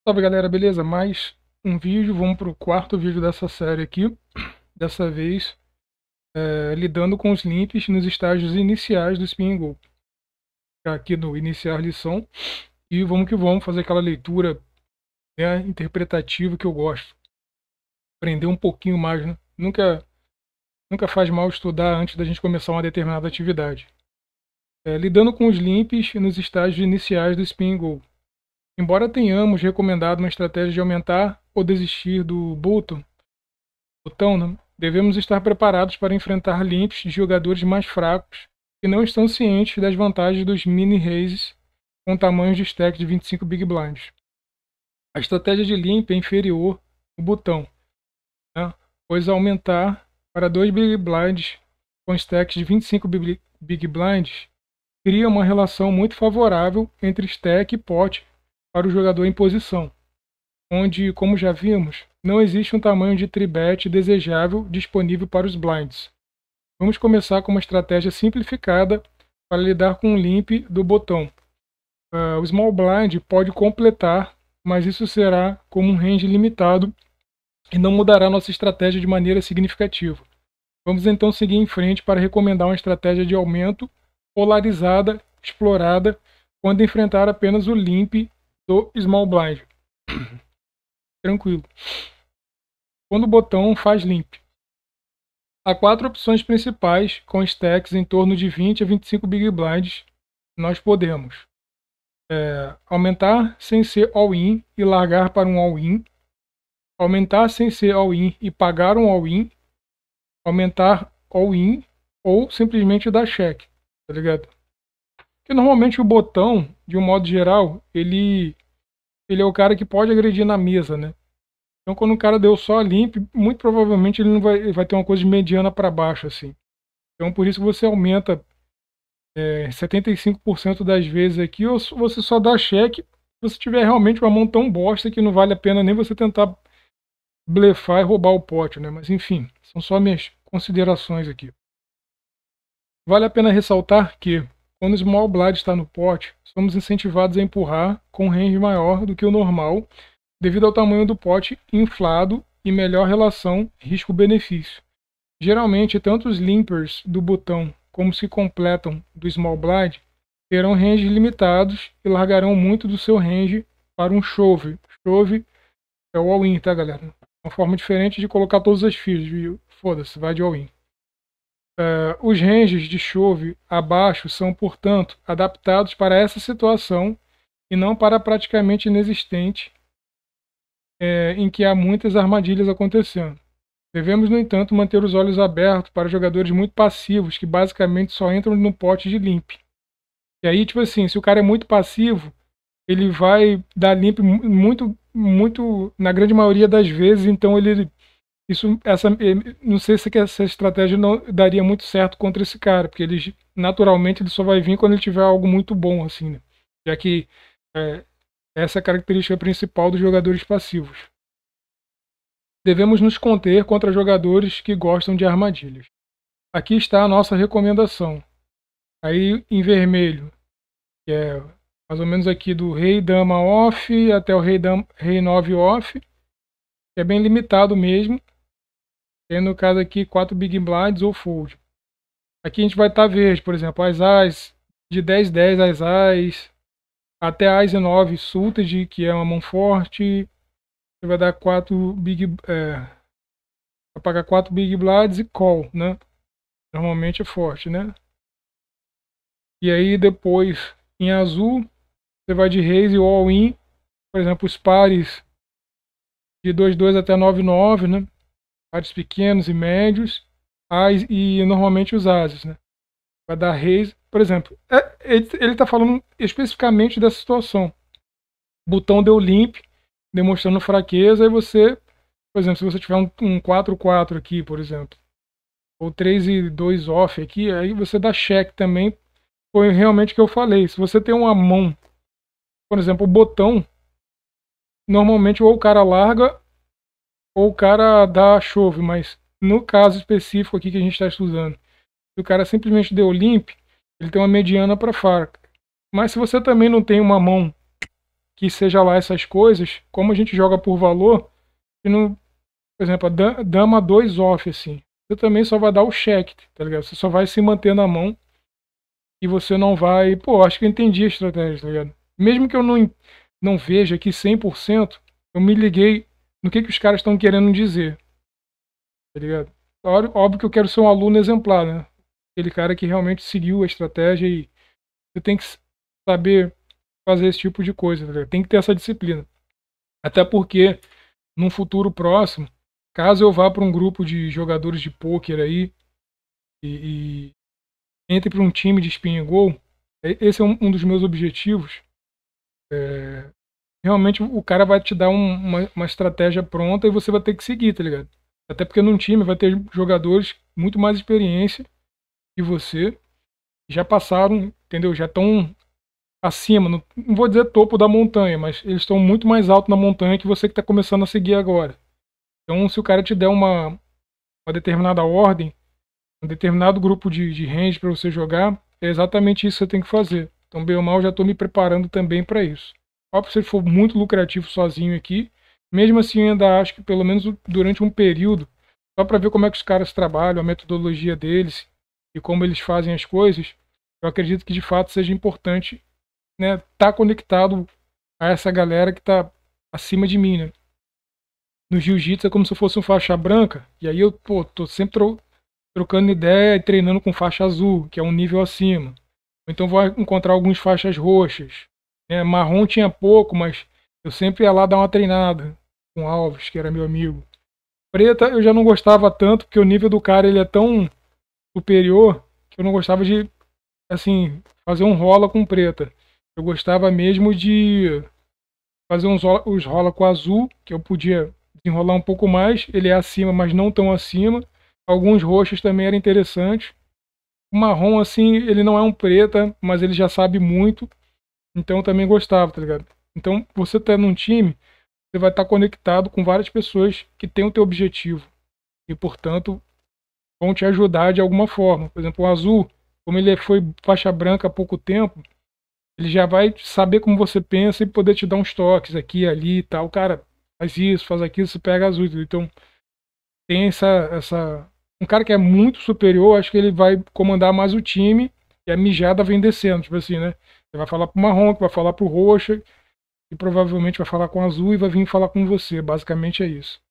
Salve galera, beleza? Mais um vídeo, vamos para o quarto vídeo dessa série aqui. Dessa vez, lidando com os limps nos estágios iniciais do Spin Go. Aqui no iniciar lição. E vamos que vamos fazer aquela leitura, né, interpretativa que eu gosto. Aprender um pouquinho mais, né? Nunca faz mal estudar antes da gente começar uma determinada atividade. Lidando com os limps nos estágios iniciais do Spin Go. Embora tenhamos recomendado uma estratégia de aumentar ou desistir do botão, né, devemos estar preparados para enfrentar limps de jogadores mais fracos que não estão cientes das vantagens dos mini raises com tamanhos de stack de 25 Big Blinds. A estratégia de limp é inferior ao botão, né, pois aumentar para 2 Big Blinds com stacks de 25 Big Blinds cria uma relação muito favorável entre stack e pot para o jogador em posição, onde, como já vimos, não existe um tamanho de tribet desejável disponível para os blinds. Vamos começar com uma estratégia simplificada para lidar com o limp do botão. O small blind pode completar, mas isso será como um range limitado e não mudará nossa estratégia de maneira significativa. Vamos então seguir em frente para recomendar uma estratégia de aumento polarizada, explorada, quando enfrentar apenas o limp do small blind. Tranquilo. Quando o botão faz limp. Há 4 opções principais com stacks em torno de 20 a 25 Big Blinds. Nós podemos aumentar sem ser all-in e largar para um all-in. Aumentar sem ser all-in e pagar um all-in. Aumentar all-in ou simplesmente dar check, tá ligado? Porque normalmente o botão, de um modo geral, ele é o cara que pode agredir na mesa, né? Então quando o cara deu só limp, muito provavelmente ele não vai ter uma coisa de mediana para baixo, assim. Então por isso você aumenta 75% das vezes aqui, ou você só dá cheque se você tiver realmente uma mão tão bosta que não vale a pena nem você tentar blefar e roubar o pote, né? Mas enfim, são só minhas considerações aqui. Vale a pena ressaltar que, quando o small blind está no pote, somos incentivados a empurrar com range maior do que o normal, devido ao tamanho do pote inflado e melhor relação risco-benefício. Geralmente, tanto os limpers do botão como se completam do small blind terão ranges limitados e largarão muito do seu range para um shove. Shove é o all-in, tá, galera? Uma forma diferente de colocar todas as fichas, viu? Foda-se, vai de all-in. Os ranges de shove abaixo são, portanto, adaptados para essa situação e não para praticamente inexistente, em que há muitas armadilhas acontecendo. Devemos, no entanto, manter os olhos abertos para jogadores muito passivos, que basicamente só entram no pote de limp. E aí, tipo assim, se o cara é muito passivo, ele vai dar limp muito, na grande maioria das vezes, então não sei se essa estratégia não daria muito certo contra esse cara, porque naturalmente ele só vai vir quando ele tiver algo muito bom, assim, né? Já que essa é a característica principal dos jogadores passivos. Devemos nos conter contra jogadores que gostam de armadilhas. Aqui está a nossa recomendação. Aí em vermelho, que é mais ou menos aqui do rei dama off até o rei 9 off, que é bem limitado mesmo. Tem no caso aqui 4 big blinds ou fold. Aqui a gente vai estar verde, por exemplo, as as de 10-10 as as até as e 9 suited, que é uma mão forte. Você vai dar 4 vai pagar 4 big blinds e call, né? Normalmente é forte, né? E aí depois em azul você vai de raise ou all-in, por exemplo, os pares de 2-2 até 9-9, né? Pares pequenos e médios, e normalmente os ases, né? Vai dar raise, por exemplo, ele está falando especificamente dessa situação. O botão deu limp, demonstrando fraqueza, e você, por exemplo, se você tiver um 4-4 aqui, por exemplo, ou 3 e 2 off aqui, aí você dá check também. Foi realmente o que eu falei. Se você tem uma mão, por exemplo, o botão, normalmente ou o cara larga ou o cara dá chove, mas no caso específico aqui que a gente está estudando, se o cara simplesmente deu limp, ele tem uma mediana para fraca. Mas se você também não tem uma mão que seja lá essas coisas, como a gente joga por valor, e não, por exemplo, a dama 2 off, assim, você também só vai dar o cheque, tá ligado? Você só vai se manter na mão e você não vai. Pô, acho que eu entendi a estratégia, tá ligado? Mesmo que eu não veja aqui 100%, eu me liguei no que os caras estão querendo dizer, tá ligado? Óbvio que eu quero ser um aluno exemplar, né? Aquele cara que realmente seguiu a estratégia e você tem que saber fazer esse tipo de coisa, tá ligado? Tem que ter essa disciplina. Até porque, num futuro próximo, caso eu vá para um grupo de jogadores de pôquer aí e entre para um time de spin and go, esse é um dos meus objetivos. Realmente o cara vai te dar uma estratégia pronta e você vai ter que seguir, tá ligado? Até porque num time vai ter jogadores muito mais experiência que você, já passaram, entendeu? Já estão acima, não vou dizer topo da montanha, mas eles estão muito mais alto na montanha que você que está começando a seguir agora. Então, se o cara te der uma determinada ordem, um determinado grupo de range para você jogar, é exatamente isso que você tem que fazer. Então, bem ou mal, já estou me preparando também para isso. Óbvio, se for muito lucrativo sozinho aqui, mesmo assim, eu ainda acho que pelo menos durante um período, só para ver como é que os caras trabalham, a metodologia deles e como eles fazem as coisas, eu acredito que de fato seja importante, né, tá conectado a essa galera que tá acima de mim, né? No jiu-jitsu é como se eu fosse um faixa branca, e aí eu, pô, tô sempre trocando ideia e treinando com faixa azul, que é um nível acima. Ou então vou encontrar alguns faixas roxas. Né? Marrom tinha pouco, mas eu sempre ia lá dar uma treinada com Alves, que era meu amigo. Preta eu já não gostava tanto, porque o nível do cara ele é tão superior que eu não gostava de, assim, fazer um rola com preta. Eu gostava mesmo de fazer os rola com azul, que eu podia desenrolar um pouco mais. Ele é acima, mas não tão acima. Alguns roxos também eram interessantes. O marrom, assim, ele não é um preta, mas ele já sabe muito. Então eu também gostava, tá ligado? Então você tá num time, você vai estar conectado com várias pessoas que têm o teu objetivo. E, portanto, vão te ajudar de alguma forma. Por exemplo, o azul, como ele foi faixa branca há pouco tempo, ele já vai saber como você pensa e poder te dar uns toques aqui, ali e tal. Cara, faz isso, faz aquilo, você pega azul. Então, tem essa. Um cara que é muito superior, acho que ele vai comandar mais o time e a mijada vem descendo. Tipo assim, né? Você vai falar pro marrom, que vai falar pro roxo, e provavelmente vai falar com o azul e vai vir falar com você. Basicamente é isso.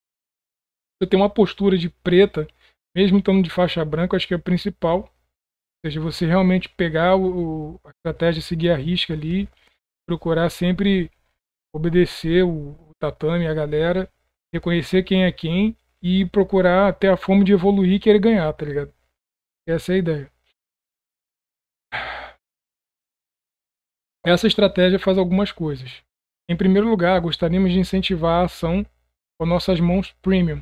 Você tem uma postura de preta, mesmo estando de faixa branca, acho que é o principal. Ou seja, você realmente pegar a estratégia, seguir a risca ali, procurar sempre obedecer o tatame, a galera, reconhecer quem é quem e procurar ter a fome de evoluir e querer ganhar, tá ligado? Essa é a ideia. Essa estratégia faz algumas coisas. Em primeiro lugar, gostaríamos de incentivar a ação com nossas mãos premium.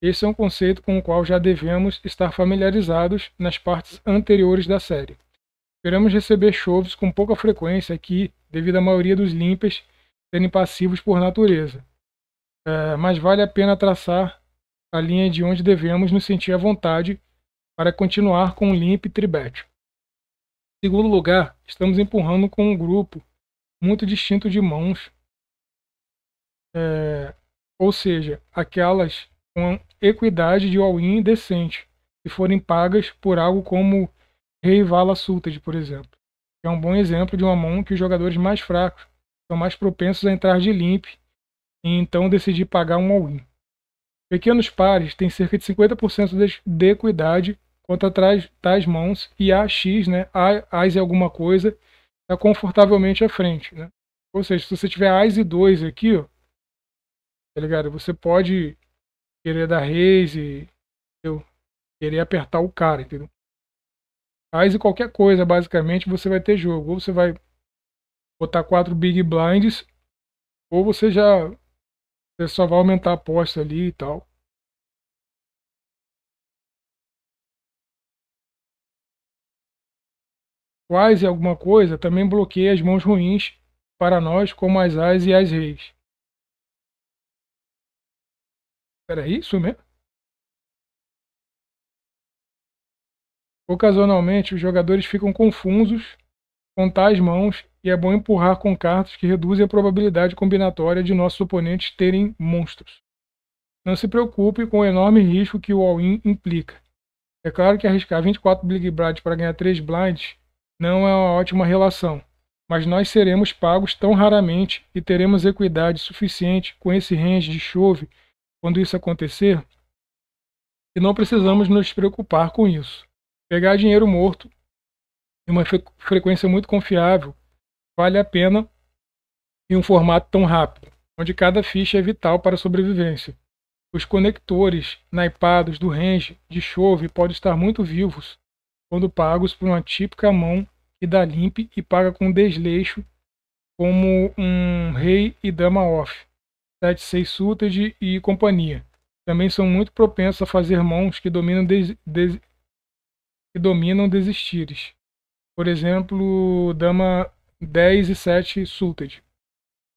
Esse é um conceito com o qual já devemos estar familiarizados nas partes anteriores da série. Esperamos receber shows com pouca frequência aqui, devido à maioria dos limpers serem passivos por natureza. Mas vale a pena traçar a linha de onde devemos nos sentir à vontade para continuar com o limp tribet. Em segundo lugar, estamos empurrando com um grupo muito distinto de mãos, é, ou seja, aquelas com equidade de all-in decente, se forem pagas por algo como Rei Vala Sultan, por exemplo. É um bom exemplo de uma mão que os jogadores mais fracos são mais propensos a entrar de limp e então decidir pagar um all-in. Pequenos pares têm cerca de 50% de equidade contra tais mãos e a X, né, Ás e alguma coisa, está confortavelmente à frente. Né? Ou seja, se você tiver Ás e 2 aqui, ó, tá ligado? Você pode querer dar raise, entendeu? Querer apertar o cara, entendeu? Ás e qualquer coisa, basicamente, você vai ter jogo. Ou você vai botar 4 big blinds, ou você só vai aumentar a aposta ali e tal. Quais e alguma coisa também bloqueia as mãos ruins para nós, como as Ás e as Reis. Era isso mesmo? Ocasionalmente, os jogadores ficam confusos contar as mãos e é bom empurrar com cartas que reduzem a probabilidade combinatória de nossos oponentes terem monstros. Não se preocupe com o enorme risco que o all-in implica. É claro que arriscar 24 Big Blinds para ganhar 3 blinds não é uma ótima relação, mas nós seremos pagos tão raramente e teremos equidade suficiente com esse range de chove quando isso acontecer, que não precisamos nos preocupar com isso. Pegar dinheiro morto em uma frequência muito confiável vale a pena em um formato tão rápido, onde cada ficha é vital para a sobrevivência. Os conectores naipados do range de chove podem estar muito vivos quando pagos por uma típica mão que dá limp e paga com desleixo, como um rei e dama off, 7-6 suited e companhia. Também são muito propensos a fazer mãos que dominam desistires. Por exemplo, dama 10 e 7 suited.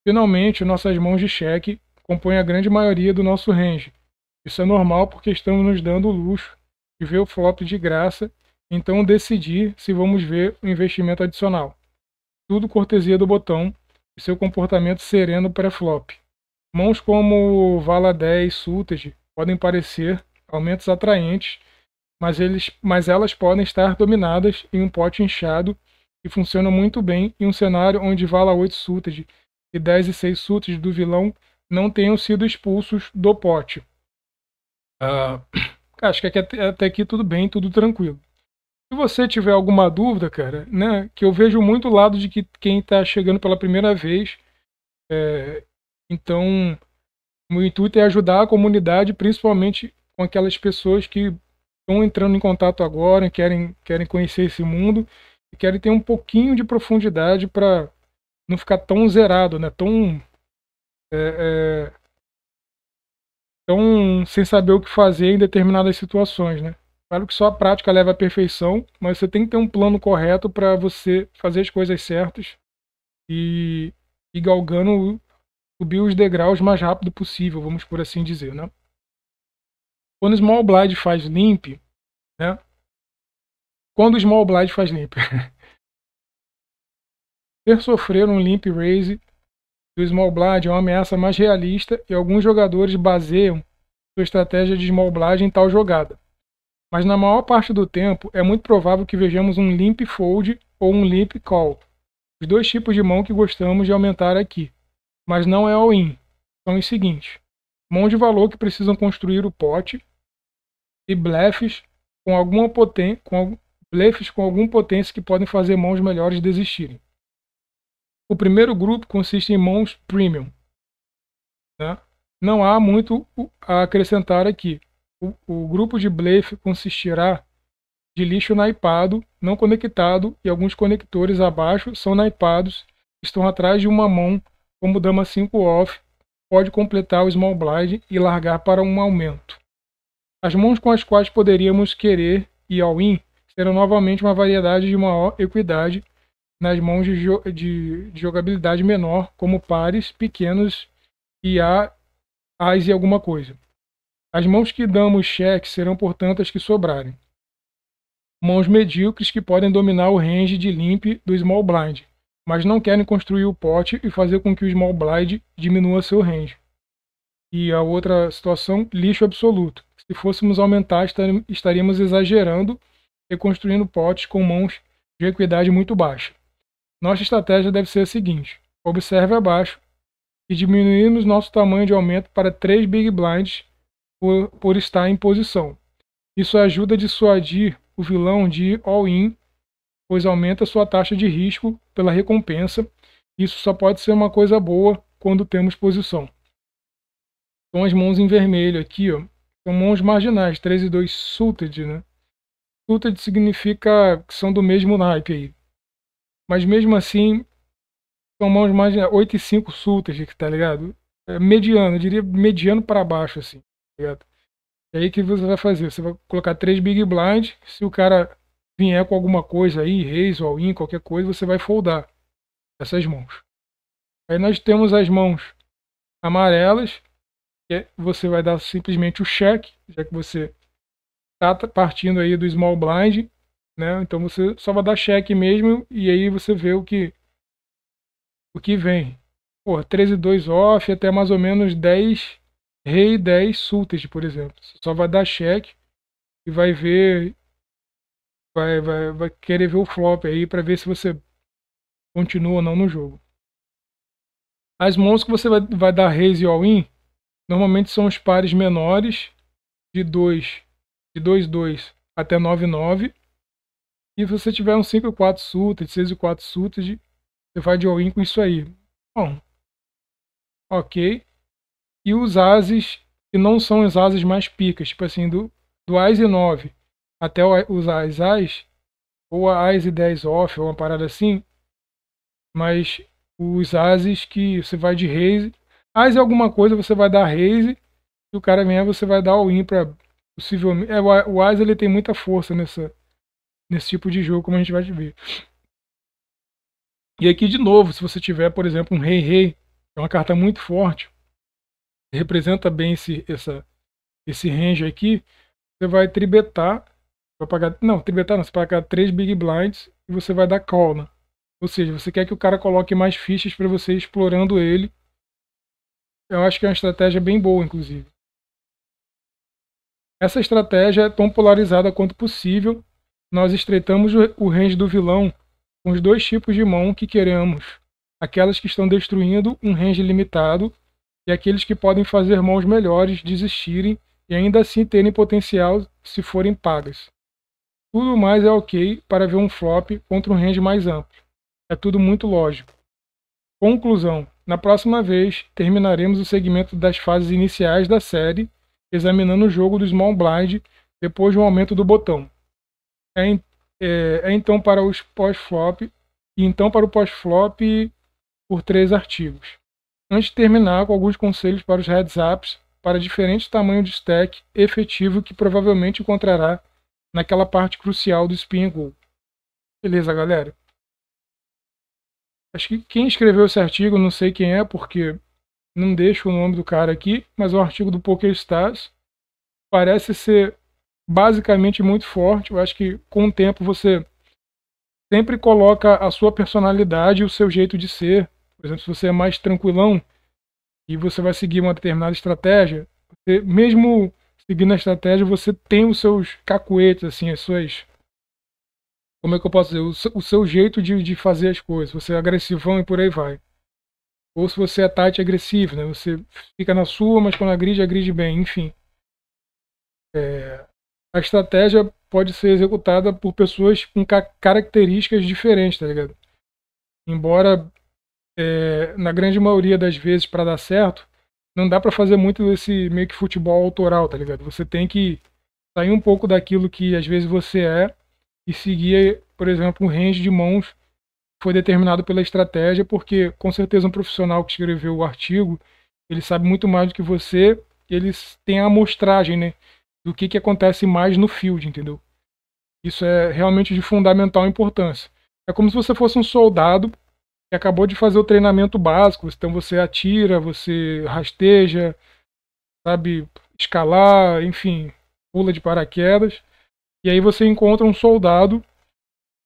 Finalmente, nossas mãos de cheque compõem a grande maioria do nosso range. Isso é normal porque estamos nos dando o luxo de ver o flop de graça, então decidir se vamos ver o investimento adicional. Tudo cortesia do botão e seu comportamento sereno pré-flop. Mãos como Vala 10 suited podem parecer aumentos atraentes, mas elas podem estar dominadas em um pote inchado e funcionam muito bem em um cenário onde Vala 8 suited e 10 e 6 suited do vilão não tenham sido expulsos do pote. Acho que até aqui tudo bem, tudo tranquilo. Se você tiver alguma dúvida, cara, né, que eu vejo muito o lado de que quem está chegando pela primeira vez, então o intuito é ajudar a comunidade, principalmente com aquelas pessoas que estão entrando em contato agora, querem conhecer esse mundo e querem ter um pouquinho de profundidade para não ficar tão zerado, né, tão sem saber o que fazer em determinadas situações, né? Claro que só a prática leva à perfeição, mas você tem que ter um plano correto para você fazer as coisas certas e ir galgando, subir os degraus o mais rápido possível, vamos por assim dizer, né? Quando o Small Blind faz limp, né? Quando o Small Blind faz limp, ter sofrer um limp raise do Small Blind é uma ameaça mais realista e alguns jogadores baseiam sua estratégia de Small Blind em tal jogada. Mas na maior parte do tempo é muito provável que vejamos um limp fold ou um limp call. Os dois tipos de mão que gostamos de aumentar aqui. Mas não é all-in. São os seguintes: mãos de valor que precisam construir o pote e blefs com alguma potência que podem fazer mãos melhores desistirem. O primeiro grupo consiste em mãos premium, né? Não há muito a acrescentar aqui. O grupo de blefe consistirá de lixo naipado, não conectado, e alguns conectores abaixo são naipados, estão atrás de uma mão, como dama 5 off, pode completar o small blind e largar para um aumento. As mãos com as quais poderíamos querer ir all-in serão novamente uma variedade de maior equidade nas mãos de jogabilidade menor, como pares, pequenos e as e alguma coisa. As mãos que damos cheque serão, portanto, as que sobrarem. Mãos medíocres que podem dominar o range de limp do small blind, mas não querem construir o pote e fazer com que o small blind diminua seu range. E a outra situação, lixo absoluto. Se fôssemos aumentar, estaríamos exagerando e construindo potes com mãos de equidade muito baixa. Nossa estratégia deve ser a seguinte: observe abaixo e diminuímos nosso tamanho de aumento para 3 Big Blinds por estar em posição. Isso ajuda a dissuadir o vilão de ir all-in, pois aumenta sua taxa de risco pela recompensa. Isso só pode ser uma coisa boa quando temos posição. São as mãos em vermelho aqui, ó. São mãos marginais, 3 e 2 suited, né? Suited significa que são do mesmo naipe aí. Mas mesmo assim, são mãos mais 8 e 5 suited, tá ligado? É mediano, eu diria mediano para baixo, assim, tá ligado? É aí que você vai fazer, você vai colocar 3 Big Blind, se o cara vier com alguma coisa aí, raise ou all-in, qualquer coisa, você vai foldar essas mãos. Aí nós temos as mãos amarelas, que você vai dar simplesmente o check, já que você está partindo aí do small blind, né? Então você só vai dar check mesmo e aí você vê o que vem. Pô, 13-2 off até mais ou menos 10 rei, 10 suited, por exemplo. Você só vai dar check e vai ver, vai querer ver o flop aí para ver se você continua ou não no jogo. As mãos que você vai dar raise e all-in, normalmente são os pares menores de 2, de 2-2 até 9-9. E se você tiver um 5-4 suited, 6-4 suited, você vai de all-in com isso aí. Bom, ok. E os ases que não são os ases mais picas, tipo assim, do Ás e 9 até os Ás, ou a Ás e 10 off, ou uma parada assim, mas os ases que você vai de raise. Ás é alguma coisa, você vai dar raise, e o cara vier, você vai dar all-in pra possivelmente. O Ás ele tem muita força nesse tipo de jogo, como a gente vai ver. E aqui de novo, se você tiver, por exemplo, um rei, é uma carta muito forte, representa bem esse range aqui, você vai tribetar, vai pagar, não, tribetar não, você vai pagar 3 Big Blinds e você vai dar call, né? Ou seja, você quer que o cara coloque mais fichas para você explorando ele. Eu acho que é uma estratégia bem boa, inclusive. Essa estratégia é tão polarizada quanto possível. Nós estreitamos o range do vilão com os dois tipos de mão que queremos. Aquelas que estão destruindo um range limitado e aqueles que podem fazer mãos melhores desistirem e ainda assim terem potencial se forem pagas. Tudo mais é ok para ver um flop contra um range mais amplo. É tudo muito lógico. Conclusão. Na próxima vez, terminaremos o segmento das fases iniciais da série, examinando o jogo do Small Blind depois do aumento do botão. Então para os pós-flop, e então para o pós-flop por 3 artigos. Antes de terminar, com alguns conselhos para os heads-ups para diferentes tamanhos de stack efetivo que provavelmente encontrará naquela parte crucial do Spin and Go. Beleza, galera? Acho que quem escreveu esse artigo, não sei quem é, porque não deixo o nome do cara aqui, mas é um artigo do PokerStars. Parece ser basicamente muito forte. Eu acho que com o tempo você sempre coloca a sua personalidade e o seu jeito de ser. Por exemplo, se você é mais tranquilão e você vai seguir uma determinada estratégia, você, mesmo seguindo a estratégia, você tem os seus cacuetes, assim, as suas. Como é que eu posso dizer? O seu jeito de fazer as coisas. Você é agressivão e por aí vai. Ou se você é tight agressivo, né? Você fica na sua, mas quando agride bem, enfim. A estratégia pode ser executada por pessoas com características diferentes, tá ligado? Embora na grande maioria das vezes para dar certo, não dá para fazer muito desse meio que futebol autoral, tá ligado? Você tem que sair um pouco daquilo que às vezes você é e seguir, por exemplo, um range de mãos que foi determinado pela estratégia, porque com certeza um profissional que escreveu o artigo, ele sabe muito mais do que você, eles têm a amostragem, né, do que acontece mais no field, entendeu? Isso é realmente de fundamental importância. É como se você fosse um soldado que acabou de fazer o treinamento básico, então você atira, você rasteja, sabe, escalar, enfim, pula de paraquedas, e aí você encontra um soldado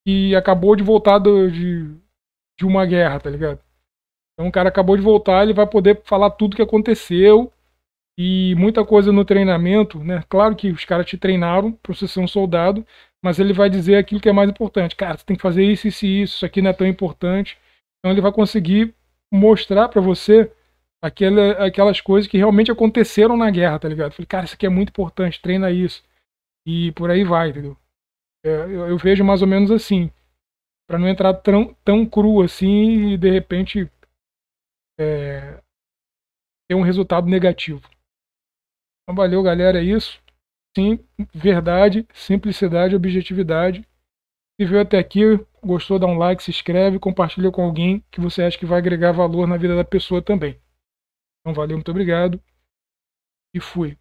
que acabou de voltar de uma guerra, tá ligado? Então o cara acabou de voltar, ele vai poder falar tudo o que aconteceu e muita coisa no treinamento, né? Claro que os caras te treinaram para você ser um soldado, mas ele vai dizer aquilo que é mais importante. Cara, você tem que fazer isso, isso e isso aqui não é tão importante. Então ele vai conseguir mostrar para você aquelas coisas que realmente aconteceram na guerra, tá ligado? Eu falei, cara, isso aqui é muito importante, treina isso. E por aí vai, entendeu? Eu vejo mais ou menos assim, para não entrar tão cru assim e de repente ter um resultado negativo. Então valeu, galera, é isso. Sim, verdade, simplicidade, objetividade. Se veio até aqui, gostou, dá um like, se inscreve, compartilha com alguém que você acha que vai agregar valor na vida da pessoa também. Então valeu, muito obrigado e fui.